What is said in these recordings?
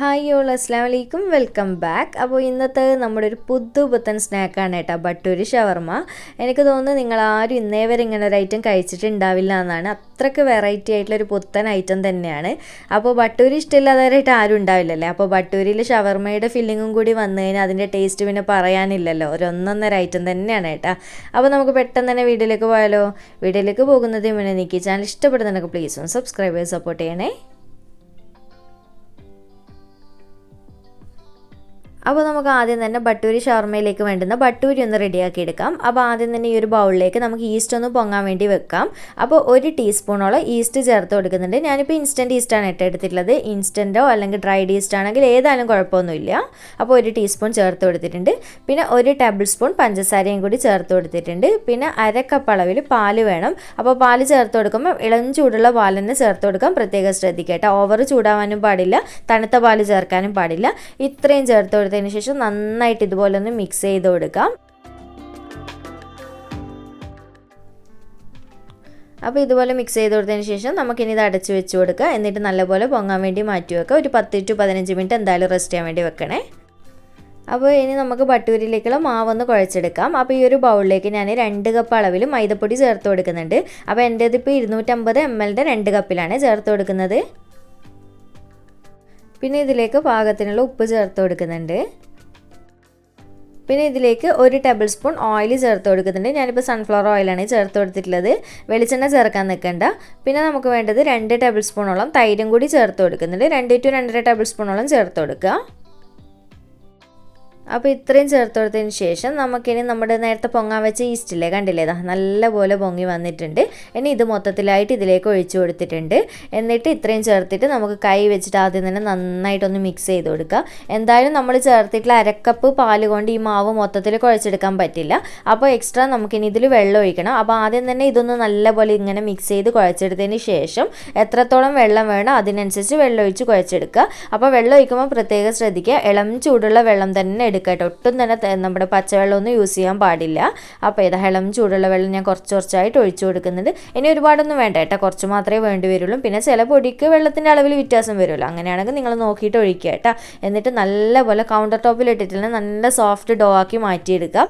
Hi all അസ്സലാമു അലൈക്കും welcome back. അപ്പോൾ ഇന്നത്തെ നമ്മുടെ ഒരു പുത്തൻ സ്നാക്കാണ് കേട്ടോ ബട്ടൂരി ഷവർമ. എനിക്ക് തോന്നുന്നു നിങ്ങളാരും ഇന്നേ വരെ ഇങ്ങനെ ഒരു ഐറ്റം കഴിച്ചിട്ടുണ്ടാവില്ല എന്നാണ്. അത്രയ്ക്ക് വെറൈറ്റി ആയിട്ടുള്ളൊരു പുത്തൻ ഐറ്റം തന്നെയാണ്. അപ്പോൾ ബട്ടൂരി ഇഷ്ടമില്ലാത്തവരായിട്ട് ആരും ഉണ്ടാവില്ലല്ലേ. അപ്പോൾ ബട്ടൂരിയിൽ ഷവർമയുടെ ഫില്ലിങ്ങും കൂടി വന്നു കഴിഞ്ഞാൽ അതിൻ്റെ ടേസ്റ്റ് പിന്നെ പറയാനില്ലല്ലോ. ഒരു ഒന്നൊന്നര ഐറ്റം തന്നെയാണ് കേട്ടോ. അപ്പോൾ നമുക്ക് പെട്ടെന്ന് തന്നെ വീഡിയോയിലേക്ക് പോയാലോ. വീഡിയോയിലേക്ക് പോകുന്നതിന് മുന്നേ എനിക്ക് ഈ ചാനൽ ഇഷ്ടപ്പെടുന്നുണ്ടെങ്കിൽ പ്ലീസ് ഒന്ന് സബ്സ്ക്രൈബ് ചെയ്ത് സപ്പോർട്ട് ചെയ്യണേ. അപ്പോൾ നമുക്ക് ആദ്യം തന്നെ ബട്ടൂരി ഷവർമയിലേക്ക് വേണ്ടുന്ന ബട്ടൂരി ഒന്ന് റെഡിയാക്കി എടുക്കാം. അപ്പോൾ ആദ്യം തന്നെ ഈ ഒരു ബൗളിലേക്ക് നമുക്ക് ഈസ്റ്റ് ഒന്ന് പൊങ്ങാൻ വേണ്ടി വെക്കാം. അപ്പോൾ 1 ടീസ്പൂണോളം ഈസ്റ്റ് ചേർത്ത് കൊടുക്കുന്നുണ്ട്. ഞാനിപ്പോൾ ഇൻസ്റ്റൻറ്റ് ഈസ്റ്റാണ് എടുത്തിട്ടുള്ളത്. ഇൻസ്റ്റൻറ്റോ അല്ലെങ്കിൽ ഡ്രൈഡ് ഈസ്റ്റ് ആണെങ്കിൽ ഏതായാലും കുഴപ്പമൊന്നുമില്ല. അപ്പോൾ 1 ടീസ്പൂൺ ചേർത്ത് കൊടുത്തിട്ടുണ്ട്. പിന്നെ 1 ടേബിൾ സ്പൂൺ പഞ്ചസാരയും കൂടി ചേർത്ത് കൊടുത്തിട്ടുണ്ട്. പിന്നെ 1/2 കപ്പ് അളവിൽ പാല് വേണം. അപ്പോൾ പാല് ചേർത്ത് കൊടുക്കുമ്പോൾ ഇളം ചൂടുള്ള പാൽ തന്നെ ചേർത്ത് കൊടുക്കാൻ പ്രത്യേകം ശ്രദ്ധിക്കട്ടെ. ഓവർ ചൂടാവാനും പാടില്ല, തണുത്ത പാല് ചേർക്കാനും പാടില്ല. ഇത്രയും ചേർത്ത് കൊടുത്തതിന് ശേഷം നന്നായിട്ട് ഇതുപോലെ ഒന്ന് മിക്സ് ചെയ്ത് കൊടുക്കാം. അപ്പോൾ ഇതുപോലെ മിക്സ് ചെയ്ത് കൊടുത്തതിന് ശേഷം നമുക്കിനി ഇത് അടച്ച് വെച്ച് കൊടുക്കുക. എന്നിട്ട് നല്ലപോലെ പൊങ്ങാൻ വേണ്ടി മാറ്റി വെക്കുക. ഒരു 10 to 15 മിനിറ്റ് എന്തായാലും റെസ്റ്റ് ചെയ്യാൻ വേണ്ടി വെക്കണേ. അപ്പോൾ ഇനി നമുക്ക് ബട്ടൂരിയിലേക്കുള്ള മാവൊന്ന് കുഴച്ചെടുക്കാം. അപ്പോൾ ഈ ഒരു ബൗളിലേക്ക് ഞാൻ 2 കപ്പ് അളവിൽ മൈദപ്പൊടി ചേർത്ത് കൊടുക്കുന്നുണ്ട്. അപ്പോൾ എൻ്റേത് ഇപ്പോൾ 250 ml 2 കപ്പിലാണ് ചേർത്ത് കൊടുക്കുന്നത്. പിന്നെ ഇതിലേക്ക് പാകത്തിനുള്ള ഉപ്പ് ചേർത്ത് കൊടുക്കുന്നുണ്ട്. പിന്നെ ഇതിലേക്ക് 1 ടേബിൾ സ്പൂൺ ഓയിൽ ചേർത്ത് കൊടുക്കുന്നുണ്ട്. ഞാനിപ്പോൾ സൺഫ്ലവർ ഓയിലാണ് ചേർത്ത് കൊടുത്തിട്ടുള്ളത്. വെളിച്ചെണ്ണ ചേർക്കാൻ നിൽക്കണ്ട. പിന്നെ നമുക്ക് വേണ്ടത് 2 ടേബിൾ സ്പൂണോളം തൈരും കൂടി ചേർത്ത് കൊടുക്കുന്നുണ്ട്. 2 to 2.5 ടേബിൾ സ്പൂണോളം ചേർത്ത് കൊടുക്കുക. അപ്പോൾ ഇത്രയും ചേർത്ത് കൊടുത്തതിന് ശേഷം നമുക്കിനി നമ്മുടെ നേരത്തെ പൊങ്ങാൻ വെച്ച ഈസ്റ്റില്ലേ, കണ്ടില്ലേ, നല്ലപോലെ പൊങ്ങി വന്നിട്ടുണ്ട്. ഇനി ഇത് മൊത്തത്തിലായിട്ട് ഇതിലേക്ക് ഒഴിച്ചു കൊടുത്തിട്ടുണ്ട്. എന്നിട്ട് ഇത്രയും ചേർത്തിട്ട് നമുക്ക് കൈ വെച്ചിട്ട് ആദ്യം തന്നെ നന്നായിട്ടൊന്ന് മിക്സ് ചെയ്ത് കൊടുക്കുക. എന്തായാലും നമ്മൾ ചേർത്തിട്ടുള്ള 1/2 കപ്പ് പാല് കൊണ്ട് ഈ മാവ് മൊത്തത്തിൽ കുഴച്ചെടുക്കാൻ പറ്റില്ല. അപ്പോൾ എക്സ്ട്രാ നമുക്കിനി ഇതിൽ വെള്ളം ഒഴിക്കണം. അപ്പോൾ ആദ്യം തന്നെ ഇതൊന്ന് നല്ലപോലെ ഇങ്ങനെ മിക്സ് ചെയ്ത് കുഴച്ചെടുത്തതിന് ശേഷം എത്രത്തോളം വെള്ളം വേണോ അതിനനുസരിച്ച് വെള്ളം ഒഴിച്ച് കുഴച്ചെടുക്കുക. അപ്പോൾ വെള്ളം ഒഴിക്കുമ്പോൾ പ്രത്യേകം ശ്രദ്ധിക്കുക, ഇളം ചൂടുള്ള വെള്ളം തന്നെ എടുക്കട്ടെ. ഒട്ടും തന്നെ നമ്മുടെ പച്ചവെള്ളമൊന്നും യൂസ് ചെയ്യാൻ പാടില്ല. അപ്പോൾ ഇത് ഇളം ചൂടുള്ള വെള്ളം ഞാൻ കുറച്ചായിട്ട് ഒഴിച്ചു കൊടുക്കുന്നുണ്ട്. ഇനി ഒരുപാടൊന്നും വേണ്ട കേട്ടോ, കുറച്ച് മാത്രമേ വേണ്ടി വരുള്ളൂ. പിന്നെ ചില പൊടിക്ക് വെള്ളത്തിൻ്റെ അളവിൽ വ്യത്യാസം വരുമല്ലോ. അങ്ങനെയാണെങ്കിൽ നിങ്ങൾ നോക്കിയിട്ട് ഒഴിക്കുക കേട്ടോ. എന്നിട്ട് നല്ലപോലെ കൗണ്ടർ ടോപ്പിൽ ഇട്ടിട്ട് നല്ല സോഫ്റ്റ് ഡോ ആക്കി മാറ്റിയെടുക്കുക.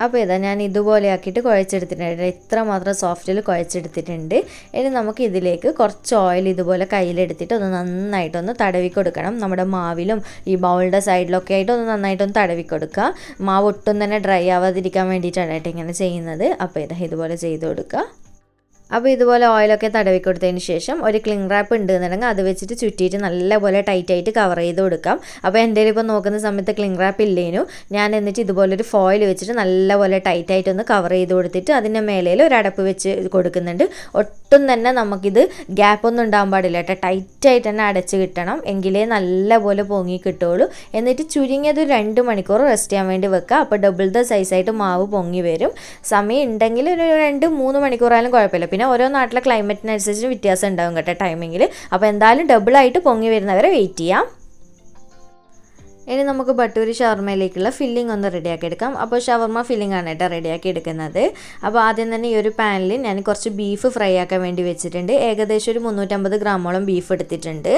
അപ്പോൾ ഇതാ ഞാൻ ഇതുപോലെ ആക്കിയിട്ട് കുഴച്ചെടുത്തിട്ടുണ്ട്. ഇത്രമാത്രം സോഫ്റ്റിൽ കുഴച്ചെടുത്തിട്ടുണ്ട്. ഇനി നമുക്ക് ഇതിലേക്ക് കുറച്ച് ഓയിൽ ഇതുപോലെ കയ്യിലെടുത്തിട്ട് ഒന്ന് നന്നായിട്ടൊന്ന് തടവി കൊടുക്കണം. നമ്മുടെ മാവിലും ഈ ബൗളിൻ്റെ സൈഡിലൊക്കെ ആയിട്ട് ഒന്ന് നന്നായിട്ടൊന്ന് തടവി കൊടുക്കുക. മാവ് ഒട്ടും തന്നെ ഡ്രൈ ആവാതിരിക്കാൻ വേണ്ടിയിട്ടാണ് കേട്ടോ ഇങ്ങനെ ചെയ്യുന്നത്. അപ്പോൾ ഇതാ ഇതുപോലെ ചെയ്ത് കൊടുക്കുക. അപ്പോൾ ഇതുപോലെ ഓയിലൊക്കെ തടവി കൊടുത്തതിന് ശേഷം ഒരു ക്ലിംഗ് റാപ്പ് ഉണ്ടെന്നുണ്ടെങ്കിൽ അത് വെച്ചിട്ട് ചുറ്റിയിട്ട് നല്ലപോലെ ടൈറ്റായിട്ട് കവർ ചെയ്ത് കൊടുക്കാം. അപ്പോൾ എൻ്റെ ഇപ്പോൾ നോക്കുന്ന സമയത്ത് ക്ലിംഗ് റാപ്പ് ഇല്ലേനു. ഞാൻ എന്നിട്ട് ഇതുപോലൊരു ഫോയിൽ വെച്ചിട്ട് നല്ലപോലെ ടൈറ്റായിട്ടൊന്ന് കവർ ചെയ്ത് കൊടുത്തിട്ട് അതിൻ്റെ മേലയിൽ ഒരു അടപ്പ് വെച്ച് കൊടുക്കുന്നുണ്ട്. ഒട്ടും തന്നെ നമുക്കിത് ഗ്യാപ്പൊന്നും ഉണ്ടാകാൻ പാടില്ല കേട്ടോ. ടൈറ്റായിട്ട് തന്നെ അടച്ച് കിട്ടണം, എങ്കിലേ നല്ലപോലെ പൊങ്ങി കിട്ടുള്ളൂ. എന്നിട്ട് ചുരുങ്ങിയത് 2 മണിക്കൂർ റെസ്റ്റ് ചെയ്യാൻ വേണ്ടി വെക്കുക. അപ്പോൾ ഡബിൾ ദ സൈസായിട്ട് മാവ് പൊങ്ങി വരും. സമയം ഉണ്ടെങ്കിൽ ഒരു 2-3 മണിക്കൂറായാലും കുഴപ്പമില്ല. പിന്നെ ഓരോ നാട്ടിലെ ക്ലൈമറ്റിനനുസരിച്ച് വ്യത്യാസം ഉണ്ടാകും കേട്ടോ ടൈമിങ്ങിൽ. അപ്പോൾ എന്തായാലും ഡബിളായിട്ട് പൊങ്ങി വരുന്നവരെ വെയിറ്റ് ചെയ്യാം. ഇനി നമുക്ക് ബട്ടൂരി ഷവർമയിലേക്കുള്ള ഫില്ലിംഗ് ഒന്ന് റെഡിയാക്കി എടുക്കാം. അപ്പോൾ ഷവർമ ഫില്ലിംഗ് ആണ് കേട്ടോ റെഡിയാക്കി എടുക്കുന്നത്. അപ്പോൾ ആദ്യം തന്നെ ഈ ഒരു പാനിൽ ഞാൻ കുറച്ച് ബീഫ് ഫ്രൈ ആക്കാൻ വേണ്ടി വെച്ചിട്ടുണ്ട്. ഏകദേശം ഒരു 350 ഗ്രാമോളം ബീഫ് എടുത്തിട്ടുണ്ട്.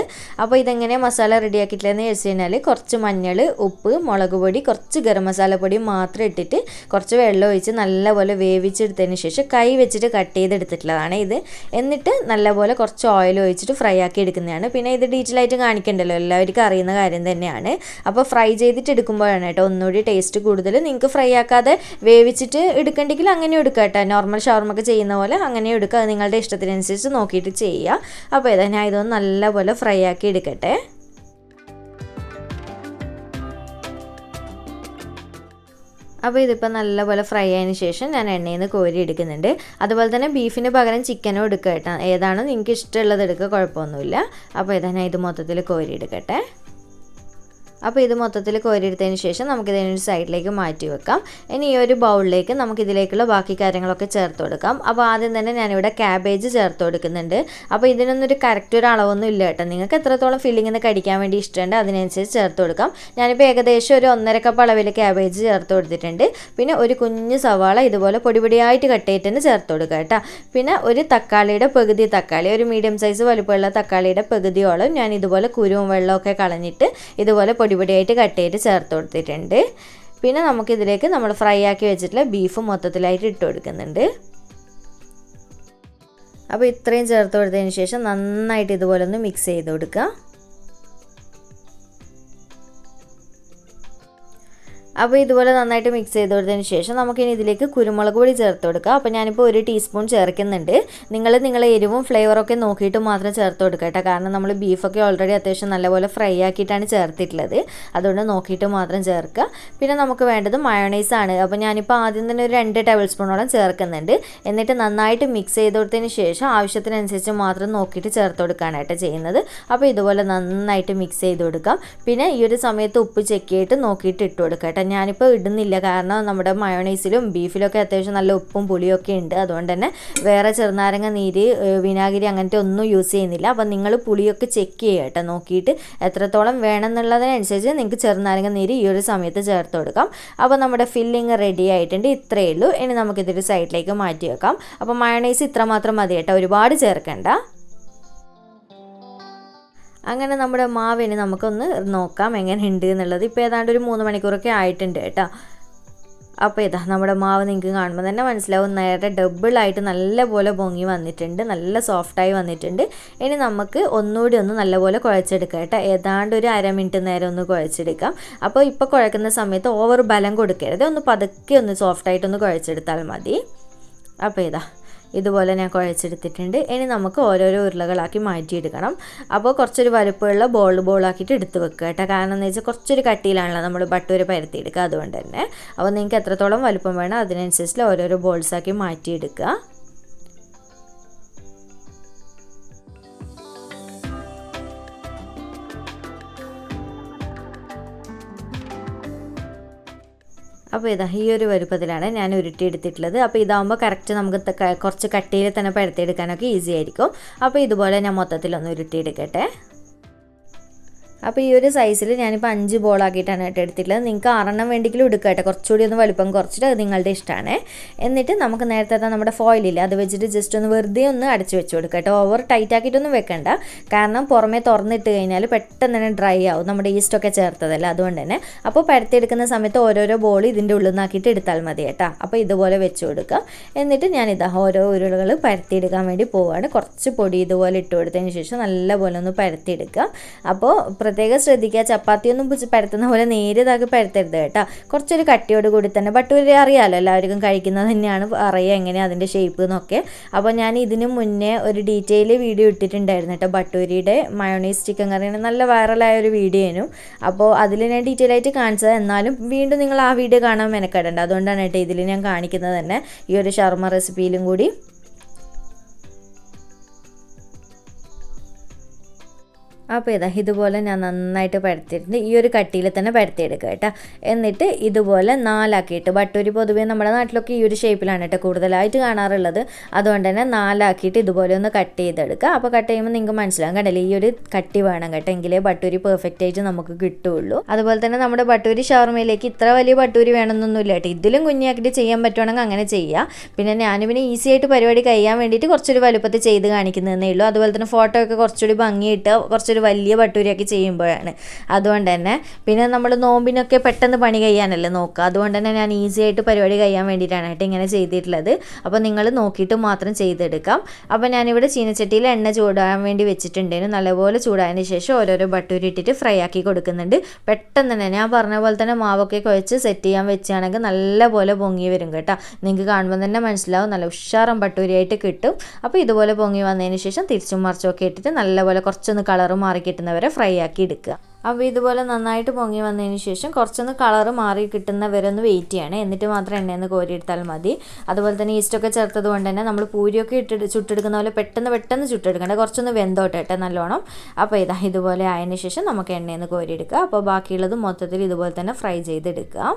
അപ്പോൾ ഇതെങ്ങനെ മസാല റെഡിയാക്കിയിട്ടില്ലെന്ന് വെച്ച് കഴിഞ്ഞാൽ കുറച്ച് മഞ്ഞൾ, ഉപ്പ്, മുളക് പൊടി, കുറച്ച് ഗരം മസാല പൊടി മാത്രം ഇട്ടിട്ട് കുറച്ച് വെള്ളം ഒഴിച്ച് നല്ലപോലെ വേവിച്ചെടുത്തതിന് ശേഷം കൈ വെച്ചിട്ട് കട്ട് ചെയ്തെടുത്തിട്ടുള്ളതാണ് ഇത്. എന്നിട്ട് നല്ലപോലെ കുറച്ച് ഓയിൽ ഒഴിച്ചിട്ട് ഫ്രൈ ആക്കി എടുക്കുന്നതാണ്. പിന്നെ ഇത് ഡീറ്റെയിൽ ആയിട്ട് കാണിക്കണ്ടല്ലോ, എല്ലാവർക്കും അറിയുന്ന കാര്യം തന്നെയാണ്. അപ്പോൾ ഫ്രൈ ചെയ്തിട്ട് എടുക്കുമ്പോഴാണ് കേട്ടോ ഒന്നുകൂടി ടേസ്റ്റ് കൂടുതൽ. നിങ്ങൾക്ക് ഫ്രൈ ആക്കാതെ വേവിച്ചിട്ട് എടുക്കണ്ടെങ്കിൽ അങ്ങനെ എടുക്കുക കേട്ടോ. നോർമൽ ഷവർമൊക്കെ ചെയ്യുന്ന പോലെ അങ്ങനെ എടുക്കുക. അത് നിങ്ങളുടെ ഇഷ്ടത്തിനനുസരിച്ച് നോക്കിയിട്ട് ചെയ്യുക. അപ്പോൾ ഇതാ ഞാൻ ഇതൊന്ന് നല്ലപോലെ ഫ്രൈ ആക്കി എടുക്കട്ടെ. അപ്പോൾ ഇതിപ്പോൾ നല്ലപോലെ ഫ്രൈ ആയതിനു ശേഷം ഞാൻ എണ്ണയിൽ നിന്ന് കോരി എടുക്കുന്നുണ്ട്. അതുപോലെ തന്നെ ബീഫിന് പകരം ചിക്കനും എടുക്കുക കേട്ടോ. ഏതാണോ നിങ്ങൾക്ക് ഇഷ്ടമുള്ളത് എടുക്കുക, കുഴപ്പമൊന്നുമില്ല. അപ്പോൾ ഇതാ ഞാൻ ഇത് മൊത്തത്തിൽ കോരി എടുക്കട്ടെ. അപ്പോൾ ഇത് മൊത്തത്തിൽ കോരിയെടുത്തതിന് ശേഷം നമുക്കിതിനൊരു സൈഡിലേക്ക് മാറ്റി വെക്കാം. ഇനി ഈ ഒരു ബൗളിലേക്ക് നമുക്കിതിലേക്കുള്ള ബാക്കി കാര്യങ്ങളൊക്കെ ചേർത്ത് കൊടുക്കാം. അപ്പോൾ ആദ്യം തന്നെ ഞാനിവിടെ ക്യാബേജ് ചേർത്ത് കൊടുക്കുന്നുണ്ട്. അപ്പോൾ ഇതിനൊന്നൊരു കറക്റ്റ് ഒരു അളവൊന്നും ഇല്ല കേട്ടോ. നിങ്ങൾക്ക് എത്രത്തോളം ഫില്ലിങ്ങിന് കടിക്കാൻ വേണ്ടി ഇഷ്ടമുണ്ട് അതിനനുസരിച്ച് ചേർത്ത് കൊടുക്കാം. ഞാനിപ്പോൾ ഏകദേശം ഒരു 1.5 കപ്പ് അളവിൽ ക്യാബേജ് ചേർത്ത് കൊടുത്തിട്ടുണ്ട്. പിന്നെ ഒരു കുഞ്ഞ് സവാള ഇതുപോലെ പൊടിപൊടിയായിട്ട് കട്ട് ചെയ്തിട്ട് ചേർത്ത് കൊടുക്കുക കേട്ടോ. പിന്നെ ഒരു തക്കാളിയുടെ പകുതി തക്കാളി, ഒരു മീഡിയം സൈസ് വലുപ്പമുള്ള തക്കാളിയുടെ പകുതിയോളം ഞാൻ ഇതുപോലെ കുരുവും വെള്ളമൊക്കെ കളഞ്ഞിട്ട് ഇതുപോലെ പൊടിപൊടിയായിട്ട് കട്ട് ചെയ്ത് ചേർത്ത് കൊടുത്തിട്ടുണ്ട്. പിന്നെ നമുക്കിതിലേക്ക് നമ്മൾ ഫ്രൈ ആക്കി വെച്ചിട്ടുള്ള ബീഫ് മൊത്തത്തിലായിട്ട് ഇട്ട് കൊടുക്കുന്നുണ്ട്. അപ്പോൾ ഇത്രയും ചേർത്ത് കൊടുത്തതിന് ശേഷം നന്നായിട്ട് ഇതുപോലെ ഒന്ന് മിക്സ് ചെയ്ത് കൊടുക്കുക. അപ്പോൾ ഇതുപോലെ നന്നായിട്ട് മിക്സ് ചെയ്ത് കൊടുത്തതിന് ശേഷം നമുക്കിനി ഇതിലേക്ക് കുരുമുളക് പൊടി ചേർത്ത് കൊടുക്കുക. അപ്പോൾ ഞാനിപ്പോൾ 1 ടീസ്പൂൺ ചേർക്കുന്നുണ്ട്. നിങ്ങളെ എരിവും ഫ്ലേവറൊക്കെ നോക്കിയിട്ട് മാത്രം ചേർത്ത് കൊടുക്കുക കേട്ടോ. കാരണം നമ്മൾ ബീഫൊക്കെ ഓൾറെഡി അത്യാവശ്യം നല്ലപോലെ ഫ്രൈ ആക്കിയിട്ടാണ് ചേർത്തിട്ടുള്ളത്. അതുകൊണ്ട് നോക്കിയിട്ട് മാത്രം ചേർക്കുക. പിന്നെ നമുക്ക് വേണ്ടത് മയോണൈസ് ആണ്. അപ്പോൾ ഞാനിപ്പോൾ ആദ്യം തന്നെ ഒരു 2 ടേബിൾ സ്പൂണോളം ചേർക്കുന്നുണ്ട്. എന്നിട്ട് നന്നായിട്ട് മിക്സ് ചെയ്ത് കൊടുത്തതിന് ശേഷം ആവശ്യത്തിനനുസരിച്ച് മാത്രം നോക്കിയിട്ട് ചേർത്ത് കൊടുക്കാനായിട്ട് ചെയ്യുന്നത്. അപ്പോൾ ഇതുപോലെ നന്നായിട്ട് മിക്സ് ചെയ്ത് കൊടുക്കാം. പിന്നെ ഈ ഒരു സമയത്ത് ഉപ്പ് ചെക്ക് ചെയ്തിട്ട് നോക്കിയിട്ട് ഇട്ട് കൊടുക്കുക. ഞാനിപ്പോൾ ഇടുന്നില്ല, കാരണം നമ്മുടെ മയോണൈസിലും ബീഫിലൊക്കെ അത്യാവശ്യം നല്ല ഉപ്പും പുളിയൊക്കെ ഉണ്ട്. അതുകൊണ്ട് തന്നെ വേറെ ചെറുനാരങ്ങ നീര്, വിനാഗിരി അങ്ങനത്തെ ഒന്നും യൂസ് ചെയ്യുന്നില്ല. അപ്പോൾ നിങ്ങൾ പുളിയൊക്കെ ചെക്ക് ചെയ്യുക കേട്ടോ. നോക്കിയിട്ട് എത്രത്തോളം വേണമെന്നുള്ളതിനനുസരിച്ച് നിങ്ങൾക്ക് ചെറുനാരങ്ങ നീര് ഈ ഒരു സമയത്ത് ചേർത്ത് കൊടുക്കാം. അപ്പോൾ നമ്മുടെ ഫില്ലിങ് റെഡി ആയിട്ടുണ്ട്. ഇത്രയേ ഉള്ളൂ. ഇനി നമുക്കിതൊരു സൈഡിലേക്ക് മാറ്റി വെക്കാം. അപ്പോൾ മയോണൈസ് ഇത്ര മാത്രം മതി കേട്ടോ, ഒരുപാട് ചേർക്കണ്ട. അങ്ങനെ നമ്മുടെ മാവിന് നമുക്കൊന്ന് നോക്കാം എങ്ങനെ ഉണ്ട് എന്നുള്ളത്. ഇപ്പോൾ ഏതാണ്ട് ഒരു 3 മണിക്കൂറൊക്കെ ആയിട്ടുണ്ട് കേട്ടോ. അപ്പോൾ ഇതാ നമ്മുടെ മാവ് നിങ്ങൾക്ക് കാണുമ്പോൾ തന്നെ മനസ്സിലാവും, നേരെ ഡബിളായിട്ട് നല്ലപോലെ പൊങ്ങി വന്നിട്ടുണ്ട്, നല്ല സോഫ്റ്റായി വന്നിട്ടുണ്ട്. ഇനി നമുക്ക് ഒന്നുകൂടി ഒന്ന് നല്ലപോലെ കുഴച്ചെടുക്കാം കേട്ടോ. ഏതാണ്ട് ഒരു 1/2 മിനിറ്റ് നേരം ഒന്ന് കുഴച്ചെടുക്കാം. അപ്പോൾ ഇപ്പോൾ കുഴക്കുന്ന സമയത്ത് ഓവർ ബലം കൊടുക്കരുത്, ഒന്ന് പതുക്കെ ഒന്ന് സോഫ്റ്റായിട്ടൊന്ന് കുഴച്ചെടുത്താൽ മതി. അപ്പോൾ ഇതാ ഇതുപോലെ ഞാൻ കുഴച്ചെടുത്തിട്ടുണ്ട്. ഇനി നമുക്ക് ഓരോരോ ഉരുളകളാക്കി മാറ്റിയെടുക്കണം. അപ്പോൾ കുറച്ചൊരു വലുപ്പമുള്ള ബോളാക്കിയിട്ട് എടുത്ത് വെക്കുക കേട്ടോ. കാരണം എന്ന് വെച്ചാൽ കുറച്ചൊരു കട്ടിയിലാണല്ലോ നമ്മൾ ബട്ടൂര പരത്തിയെടുക്കുക. അതുകൊണ്ട് തന്നെ അപ്പോൾ നിങ്ങൾക്ക് എത്രത്തോളം വലുപ്പം വേണം അതിനനുസരിച്ച് ഓരോരോ ബോൾസാക്കി മാറ്റിയെടുക്കുക. അപ്പോൾ ഇതാ ഈ ഒരു വലുപ്പത്തിലാണ് ഞാൻ ഉരുട്ടിയെടുത്തിട്ടുള്ളത്. അപ്പോൾ ഇതാകുമ്പോൾ കറക്റ്റ് നമുക്ക് കുറച്ച് കട്ടിയിൽ തന്നെ പരത്തിയെടുക്കാനൊക്കെ ഈസി ആയിരിക്കും. അപ്പോൾ ഇതുപോലെ ഞാൻ മൊത്തത്തിലൊന്ന് ഉരുട്ടിയെടുക്കട്ടെ. അപ്പോൾ ഈ ഒരു സൈസിൽ ഞാനിപ്പോൾ 5 ബോളാക്കിയിട്ടാണ് കേട്ടോ എടുത്തിട്ടുള്ളത്. നിങ്ങൾക്ക് 6 വേണ്ടെങ്കിലും എടുക്കുക കേട്ടോ, കുറച്ചുകൂടി ഒന്ന് വലുപ്പം കുറച്ചിട്ട് അത് നിങ്ങളുടെ ഇഷ്ടമാണ്. എന്നിട്ട് നമുക്ക് നേരത്തെ നമ്മുടെ ഫോയിലില്ല, അത് വെച്ചിട്ട് ജസ്റ്റ് ഒന്ന് വെറുതെ ഒന്ന് അടച്ചു വെച്ച് കൊടുക്കുക കേട്ടോ. ഓവർ ടൈറ്റ് ആക്കിയിട്ടൊന്നും വെക്കണ്ട, കാരണം പുറമേ തുറന്നിട്ട് കഴിഞ്ഞാൽ പെട്ടെന്ന് തന്നെ ഡ്രൈ ആവും, നമ്മുടെ ഈസ്റ്റൊക്കെ ചേർത്തതല്ല. അതുകൊണ്ട് തന്നെ അപ്പോൾ പരത്തിയെടുക്കുന്ന സമയത്ത് ഓരോരോ ബോൾ ഇതിൻ്റെ ഉള്ളിൽ നിന്നാക്കിയിട്ട് എടുത്താൽ മതി കേട്ടോ. അപ്പോൾ ഇതുപോലെ വെച്ച് കൊടുക്കുക. എന്നിട്ട് ഞാനിതാ ഓരോ ഉരുളകൾ പരത്തിയെടുക്കാൻ വേണ്ടി പോവുകയാണ്. കുറച്ച് പൊടി ഇതുപോലെ ഇട്ട് കൊടുത്തതിന് ശേഷം നല്ലപോലെ ഒന്ന് പരത്തിയെടുക്കുക. അപ്പോൾ പ്രത്യേകം ശ്രദ്ധിക്കുക, ചപ്പാത്തിയൊന്നും പരത്തുന്ന പോലെ നേരിയതാക്കി പരത്തരുത് കേട്ടോ. കുറച്ചൊരു കട്ടിയോട് കൂടി തന്നെ. ബട്ടൂര അറിയാമല്ലോ, എല്ലാവർക്കും കഴിക്കുന്നത് തന്നെയാണ്, അറിയാം എങ്ങനെയാണ് അതിൻ്റെ ഷേപ്പ് എന്നൊക്കെ. അപ്പോൾ ഞാൻ ഇതിന് മുന്നേ ഒരു ഡീറ്റെയിൽ വീഡിയോ ഇട്ടിട്ടുണ്ടായിരുന്നു കേട്ടോ, ബട്ടൂരിയുടെ മയോണൈസ് ചിക്കൻ കറിയാണ്, നല്ല വൈറലായ ഒരു വീഡിയോ ആയിരുന്നു. അപ്പോൾ അതിൽ ഞാൻ ഡീറ്റെയിൽ ആയിട്ട് കാണിച്ചത്. എന്നാലും വീണ്ടും നിങ്ങൾ ആ വീഡിയോ കാണാൻ മെനക്കെടണ്ട, അതുകൊണ്ടാണ് കേട്ടോ ഇതിൽ ഞാൻ കാണിക്കുന്നത് തന്നെ ഈ ഒരു ഷവർമ റെസിപ്പിയിലും കൂടി. അപ്പോൾ ഇതുപോലെ ഞാൻ നന്നായിട്ട് പരത്തിയിട്ടുണ്ട്. ഈ ഒരു കട്ടിയിൽ തന്നെ പരത്തിയെടുക്കുക കേട്ടോ. എന്നിട്ട് ഇതുപോലെ 4 ആക്കിയിട്ട്, ബട്ടൂരി പൊതുവേ നമ്മുടെ നാട്ടിലൊക്കെ ഈ ഒരു ഷേപ്പിലാണ് കേട്ടോ കൂടുതലായിട്ട് കാണാറുള്ളത്. അതുകൊണ്ട് തന്നെ 4 ആക്കിയിട്ട് ഇതുപോലെ ഒന്ന് കട്ട് ചെയ്തെടുക്കുക. അപ്പോൾ കട്ട് ചെയ്യുമ്പോൾ നിങ്ങൾക്ക് മനസ്സിലാകും, കണ്ടല്ലേ, ഈ ഒരു കട്ടി വേണം കേട്ടോ, എങ്കിലേ ബട്ടൂരി പെർഫെക്റ്റ് ആയിട്ട് നമുക്ക് കിട്ടുകയുള്ളൂ. അതുപോലെ തന്നെ നമ്മുടെ ബട്ടൂരി ഷവർമയിലേക്ക് ഇത്ര വലിയ ബട്ടൂരി വേണമെന്നൊന്നുമില്ല കേട്ടോ, ഇതിലും കുഞ്ഞാക്കിയിട്ട് ചെയ്യാൻ പറ്റുവാണെങ്കിൽ അങ്ങനെ ചെയ്യുക. പിന്നെ ഞാനിവിടെ ഈസി ആയിട്ട് പരിപാടി കഴിയാൻ വേണ്ടിയിട്ട് കുറച്ചൊരു വലുപ്പത്തിൽ ചെയ്ത് കാണിക്കുന്നതേ ഉള്ളൂ. അതുപോലെ തന്നെ ഫോട്ടോ ഒക്കെ കുറച്ചുകൂടി ഭംഗിയിട്ട് കുറച്ചൊരു വലിയ ബട്ടൂരിയൊക്കെ ചെയ്യുമ്പോഴാണ്. അതുകൊണ്ട് തന്നെ പിന്നെ നമ്മൾ നോമ്പിനൊക്കെ പെട്ടെന്ന് പണി കഴിയാനല്ലേ നോക്കുക. അതുകൊണ്ട് തന്നെ ഞാൻ ഈസി ആയിട്ട് പരിപാടി കഴിയാൻ വേണ്ടിയിട്ടാണ് കേട്ടോ ഇങ്ങനെ ചെയ്തിട്ടുള്ളത്. അപ്പോൾ നിങ്ങൾ നോക്കിയിട്ട് മാത്രം ചെയ്തെടുക്കാം. അപ്പോൾ ഞാനിവിടെ ചീനച്ചട്ടിയിൽ എണ്ണ ചൂടാൻ വേണ്ടി വെച്ചിട്ടുണ്ടായിരുന്നു. നല്ലപോലെ ചൂടായതിന് ശേഷം ഓരോരോ ബട്ടൂരി ഇട്ടിട്ട് ഫ്രൈ ആക്കി കൊടുക്കുന്നുണ്ട്. പെട്ടെന്ന് തന്നെ ഞാൻ പറഞ്ഞ പോലെ തന്നെ മാവൊക്കെ കുഴച്ച് സെറ്റ് ചെയ്യാൻ വെച്ചാണെങ്കിൽ നല്ലപോലെ പൊങ്ങി വരും കേട്ടോ. നിങ്ങൾക്ക് കാണുമ്പോൾ തന്നെ മനസ്സിലാവും, നല്ല ഉഷാറും ബട്ടൂരിയായിട്ട് കിട്ടും. അപ്പോൾ ഇതുപോലെ പൊങ്ങി വന്നതിന് ശേഷം തിരിച്ചും മറിച്ചൊക്കെ ഇട്ടിട്ട് നല്ലപോലെ കുറച്ചൊന്ന് കളറ് മാറി കിട്ടുന്നവരെ ഫ്രൈ ആക്കി എടുക്കുക. അപ്പോൾ ഇതുപോലെ നന്നായിട്ട് പൊങ്ങി വന്നതിന് ശേഷം കുറച്ചൊന്ന് കളർ മാറി കിട്ടുന്ന വരെ ഒന്ന് വെയിറ്റ് ചെയ്യണം. എന്നിട്ട് മാത്രം എണ്ണയിൽ നിന്ന് കോരിയെടുത്താൽ മതി. അതുപോലെ തന്നെ ഈസ്റ്റൊക്കെ ചേർത്തത് കൊണ്ട് തന്നെ നമ്മൾ പൂരിയൊക്കെ ചുട്ടെടുക്കുന്ന പോലെ പെട്ടെന്ന് ചുട്ടെടുക്കേണ്ട, കുറച്ചൊന്ന് വെന്തോട്ടെ നല്ലോണം. അപ്പോൾ ഇതുപോലെ ആയതിനു ശേഷം നമുക്ക് എണ്ണയിൽ നിന്ന് കോരിയെടുക്കുക. അപ്പോൾ ബാക്കിയുള്ളത് മൊത്തത്തിൽ ഇതുപോലെ തന്നെ ഫ്രൈ ചെയ്തെടുക്കുക.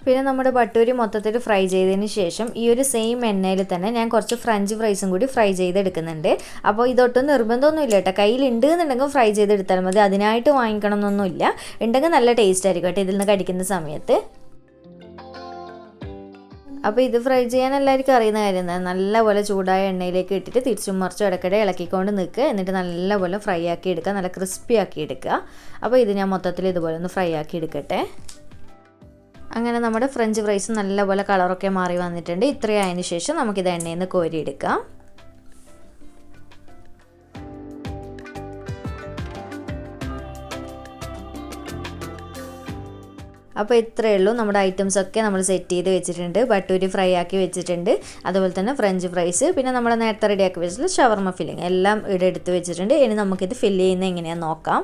പിന്നെ നമ്മുടെ ബട്ടൂരി മൊത്തത്തിൽ ഫ്രൈ ചെയ്തതിന് ശേഷം ഈ ഒരു സെയിം എണ്ണയിൽ തന്നെ ഞാൻ കുറച്ച് ഫ്രഞ്ച് ഫ്രൈസും കൂടി ഫ്രൈ ചെയ്തെടുക്കുന്നുണ്ട്. അപ്പോൾ ഇതൊട്ടും നിർബന്ധമൊന്നുമില്ല കേട്ടോ, കയ്യിലുണ്ട് എന്നുണ്ടെങ്കിൽ ഫ്രൈ ചെയ്തെടുത്താൽ മതി, അതിനായിട്ട് വാങ്ങിക്കണം എന്നൊന്നുമില്ല. ഉണ്ടെങ്കിൽ നല്ല ടേസ്റ്റ് ആയിരിക്കും കേട്ടോ ഇതിൽ നിന്ന് കടിക്കുന്ന സമയത്ത്. അപ്പോൾ ഇത് ഫ്രൈ ചെയ്യാൻ എല്ലാവർക്കും അറിയുന്ന കാര്യം തന്നെ, നല്ലപോലെ ചൂടായ എണ്ണയിലേക്ക് ഇട്ടിട്ട് തിരിച്ചും മറിച്ചും ഇടയ്ക്കിടെ ഇളക്കിക്കൊണ്ട് നിൽക്കുക. എന്നിട്ട് നല്ലപോലെ ഫ്രൈ ആക്കി എടുക്കുക, നല്ല ക്രിസ്പി ആക്കി എടുക്കുക. അപ്പോൾ ഇത് ഞാൻ മൊത്തത്തിൽ ഇതുപോലെ ഒന്ന് ഫ്രൈ ആക്കി എടുക്കട്ടെ. അങ്ങനെ നമ്മുടെ ഫ്രഞ്ച് ഫ്രൈസ് നല്ലപോലെ കളറൊക്കെ മാറി വന്നിട്ടുണ്ട്. ഇത്രയായതിനു ശേഷം നമുക്കിത് എണ്ണയിൽ നിന്ന് കോരിയെടുക്കാം. അപ്പോൾ ഇത്രയേ ഉള്ളൂ, നമ്മുടെ ഐറ്റംസൊക്കെ നമ്മൾ സെറ്റ് ചെയ്ത് വെച്ചിട്ടുണ്ട്. ബട്ടൂരി ഫ്രൈ ആക്കി വെച്ചിട്ടുണ്ട്, അതുപോലെ തന്നെ ഫ്രഞ്ച് ഫ്രൈസ്, പിന്നെ നമ്മൾ നേരത്തെ റെഡിയാക്കി വെച്ചിട്ടുള്ള ഷവർമ ഫില്ലിങ് എല്ലാം ഇവിടെ എടുത്ത് വെച്ചിട്ടുണ്ട്. ഇനി നമുക്കിത് ഫില്ല് ചെയ്യുന്നത് എങ്ങനെയാണെന്ന് നോക്കാം.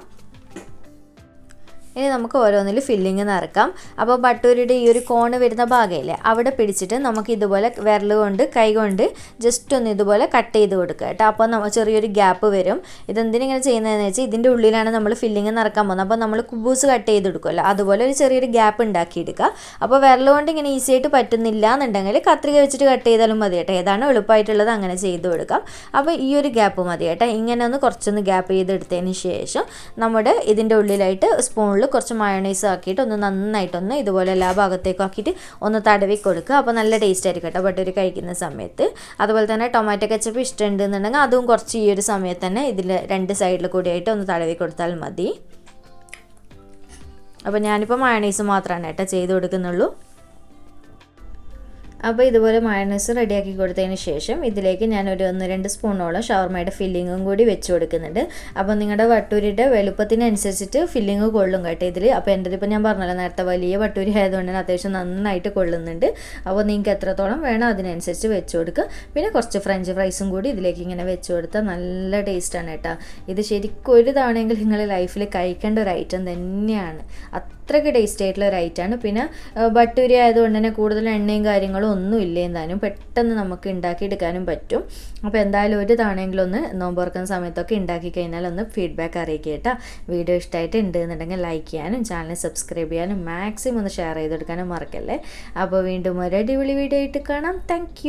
ഇനി നമുക്ക് ഓരോന്നിൽ ഫില്ലിങ് നിറക്കാം. അപ്പോൾ ബട്ടൂരിയുടെ ഈ ഒരു കോണ് വരുന്ന ഭാഗമില്ലേ, അവിടെ പിടിച്ചിട്ട് നമുക്ക് ഇതുപോലെ വിരൽ കൊണ്ട് കൈ കൊണ്ട് ജസ്റ്റ് ഒന്ന് ഇതുപോലെ കട്ട് ചെയ്ത് കൊടുക്കുക കേട്ടോ. അപ്പോൾ ചെറിയൊരു ഗ്യാപ്പ് വരും. ഇതെന്തിനിങ്ങനെ ചെയ്യുന്നതെന്ന് വെച്ചാൽ ഇതിൻ്റെ ഉള്ളിലാണ് നമ്മൾ ഫില്ലിങ് നിറക്കാൻ പോകുന്നത്. അപ്പോൾ നമ്മൾ കുബൂസ് കട്ട് ചെയ്ത് കൊടുക്കുമല്ലോ, അതുപോലെ ഒരു ചെറിയൊരു ഗ്യാപ്പ് ഉണ്ടാക്കിയെടുക്കുക. അപ്പോൾ വിരൽ കൊണ്ട് ഇങ്ങനെ ഈസി ആയിട്ട് പറ്റുന്നില്ല എന്നുണ്ടെങ്കിൽ കത്രിക വെച്ചിട്ട് കട്ട് ചെയ്താലും മതി കേട്ടോ. ഏതാണ് എളുപ്പമായിട്ടുള്ളത് അങ്ങനെ ചെയ്ത് കൊടുക്കാം. അപ്പോൾ ഈ ഒരു ഗ്യാപ്പ് മതി കേട്ടോ. ഇങ്ങനെ ഒന്ന് കുറച്ചൊന്ന് ഗ്യാപ്പ് ചെയ്തെടുത്തതിന് ശേഷം നമ്മുടെ ഇതിൻ്റെ ഉള്ളിലായിട്ട് സ്പൂണിൽ കുറച്ച് മയോണൈസ് ആക്കിയിട്ട് ഒന്ന് നന്നായിട്ടൊന്ന് ഇതുപോലെ എല്ലാ ഭാഗത്തേക്കും ആക്കിയിട്ട് ഒന്ന് തടവി കൊടുക്കുക. അപ്പോൾ നല്ല ടേസ്റ്റ് ആയിരിക്കും കേട്ടോ ബട്ടൂരി കഴിക്കുന്ന സമയത്ത്. അതുപോലെ തന്നെ ടൊമാറ്റോ കെച്ചപ്പ് ഇഷ്ടമുണ്ടെന്നുണ്ടെങ്കിൽ അതും കുറച്ച് ഈ ഒരു സമയത്ത് തന്നെ ഇതിൽ രണ്ട് സൈഡിൽ കൂടിയായിട്ട് ഒന്ന് തടവി കൊടുത്താൽ മതി. അപ്പോൾ ഞാനിപ്പോൾ മയോണൈസ് മാത്രമാണ് കേട്ടോ ചെയ്ത് കൊടുക്കുന്നുള്ളൂ. അപ്പോൾ ഇതുപോലെ മയോണൈസ് റെഡിയാക്കി കൊടുത്തതിന് ശേഷം ഇതിലേക്ക് ഞാൻ ഒരു 1-2 സ്പൂണോളം ഷവർമയുടെ ഫില്ലിങ്ങും കൂടി വെച്ച് കൊടുക്കുന്നുണ്ട്. അപ്പോൾ നിങ്ങളുടെ ബട്ടൂരിയുടെ വലുപ്പത്തിനനുസരിച്ചിട്ട് ഫില്ലിങ് കൊള്ളും കേട്ടോ ഇതിൽ. അപ്പോൾ എൻ്റെ ഇപ്പോൾ ഞാൻ പറഞ്ഞല്ലോ നേരത്തെ വലിയ ബട്ടൂരി ആയതുകൊണ്ട് തന്നെ അത്യാവശ്യം നന്നായിട്ട് കൊള്ളുന്നുണ്ട്. അപ്പോൾ നിങ്ങൾക്ക് എത്രത്തോളം വേണം അതിനനുസരിച്ച് വെച്ച് കൊടുക്കുക. പിന്നെ കുറച്ച് ഫ്രഞ്ച് ഫ്രൈസും കൂടി ഇതിലേക്ക് ഇങ്ങനെ വെച്ച് കൊടുത്താൽ നല്ല ടേസ്റ്റാണ് കേട്ടോ. ഇത് ശരിക്കും ഒരു തവണയെങ്കിൽ നിങ്ങൾ ലൈഫിൽ കഴിക്കേണ്ട ഒരു ഐറ്റം തന്നെയാണ്. അത്രയ്ക്ക് ടേസ്റ്റ് ആയിട്ടുള്ള ഒരു ഐറ്റമാണ്. പിന്നെ ബട്ടൂരി ആയതുകൊണ്ട് തന്നെ കൂടുതൽ എണ്ണയും കാര്യങ്ങളും ഒന്നും ഇല്ല, എന്തായാലും പെട്ടെന്ന് നമുക്ക് ഉണ്ടാക്കിയെടുക്കാനും പറ്റും. അപ്പോൾ എന്തായാലും ഒരു തവണയെങ്കിലും ഒന്ന് നോമ്പ് തുറക്കുന്ന സമയത്തൊക്കെ ഉണ്ടാക്കി കഴിഞ്ഞാൽ ഒന്ന് ഫീഡ്ബാക്ക് അറിയിക്കുക കേട്ടോ. വീഡിയോ ഇഷ്ടമായിട്ട് ഉണ്ടെന്നുണ്ടെങ്കിൽ ലൈക്ക് ചെയ്യാനും ചാനൽ സബ്സ്ക്രൈബ് ചെയ്യാനും മാക്സിമം ഒന്ന് ഷെയർ ചെയ്തെടുക്കാനും മറക്കല്ലേ. അപ്പോൾ വീണ്ടും ഒരു അടിപൊളി വീഡിയോ ആയിട്ട് കാണാം. താങ്ക്